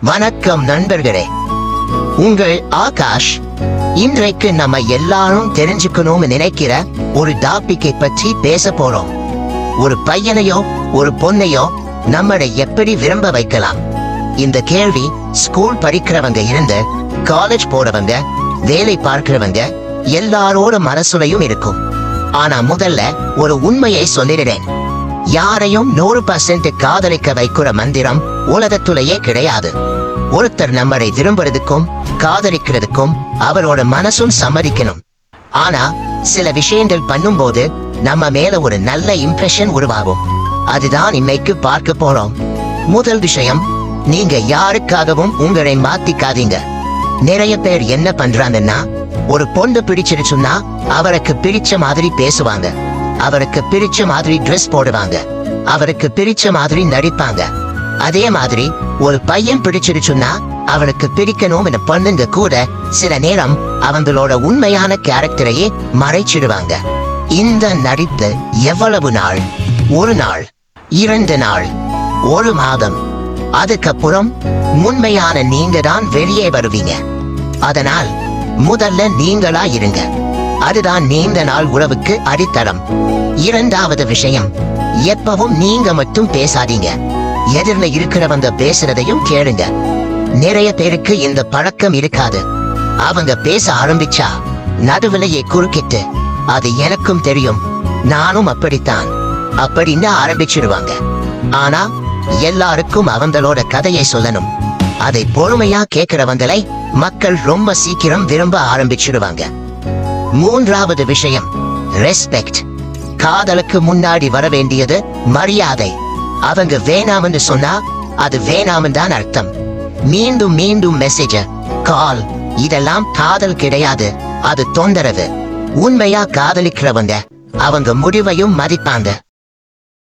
வணக்கம் நண்பர்களே, உங்கள் ஆகாஷ். இன்றைக்கு நம்ம எல்லாரும் தெரிஞ்சுக்கணும்னு நினைக்கிற ஒரு டாபிக்கை பற்றி பேச போறோம். ஒரு பையனையோ ஒரு பொண்ணையோ நம்மளை எப்படி விரும்ப வைக்கலாம்? இந்த கேள்வி ஸ்கூல் படிக்கிறவங்க இருந்து காலேஜ் போறவங்க, வேலை பார்க்கிறவங்க எல்லாரோட மனசுலையும் இருக்கும். ஆனா முதல்ல ஒரு உண்மையை சொல்லிடுறேன். யாரையும் 100% காதலிக்க வைக்கிற மந்திரம் உலகத்துலயே கிடையாது. ஒருத்தர் நம்மளை விரும்புறதுக்கும் காதலிக்கிறதுக்கும் அவரோட மனசும் சம்மதிக்கணும். ஆனா சில விஷயங்கள் பண்ணும்போது நம்ம மேல ஒரு நல்ல இம்ப்ரெஷன் உருவாகும். அதுதான் இன்னைக்கு பார்க்க போறோம். முதல் விஷயம், நீங்க யாருக்காகவும் உங்களை மாத்திக்காதீங்க. நிறைய பேர் என்ன பண்றாங்கன்னா, ஒரு பொண்ணு பிடிச்சிருச்சுன்னா அவருக்கு பிடிச்ச மாதிரி பேசுவாங்க, அவருக்கு பிடிச்ச மாதிரி ட்ரெஸ் போடுவாங்க, அவருக்கு பிடிச்ச மாதிரி நடிப்பாங்க. அதே மாதிரி ஒரு பையன் பிடிச்சிருச்சுன்னா அவனுக்கு பிடிக்கணும்னு பொண்ணுங்க கூட சில நேரம் அவங்களோட உண்மையான கேரக்டரையே மறைச்சிடுவாங்க. இந்த நடிப்பு எவ்வளவு நாள்? ஒரு நாள், 2 நாள், 1 மாதம். அதுக்கப்புறம் உண்மையான நீங்க தான் வெளியே வருவீங்க. அதனால் முதல்ல நீங்களா இருங்க. அதுதான் நீண்ட நாள் உறவுக்கு அடித்தளம். இரண்டாவது விஷயம், எப்பவும் நீங்க மட்டும் பேசாதீங்க. எதிரில இருக்கிறவங்க பேசுறதையும் கேளுங்க. நிறைய பேருக்கு இந்த பழக்கம் இருக்காது. அவங்க பேச ஆரம்பிச்சா நடுவிலேயே குறுக்கிட்டு, அது எனக்கும் தெரியும், நானும் அப்படித்தான் அப்படின்னு ஆரம்பிச்சிடுவாங்க. ஆனா எல்லாருக்கும் அவங்களோட கதையை சொல்லணும். அதை பொறுமையா கேட்கிறவங்களை மக்கள் ரொம்ப சீக்கிரம் விரும்ப ஆரம்பிச்சிடுவாங்க. மூன்றாவது விஷயம், ரெஸ்பெக்ட். காதலுக்கு முன்னாடி வர வேண்டியது மரியாதை. அவங்க வேணாம்னு சொன்னா அது வேணாம்னு தான் அர்த்தம். மீண்டும் மீண்டும் மெசேஜ், கால், இதெல்லாம் காதல் கிடையாது, அது தொந்தரவு. உண்மையா காதலிக்கிறவங்க அவங்க முடிவையும் மதிப்பாங்க.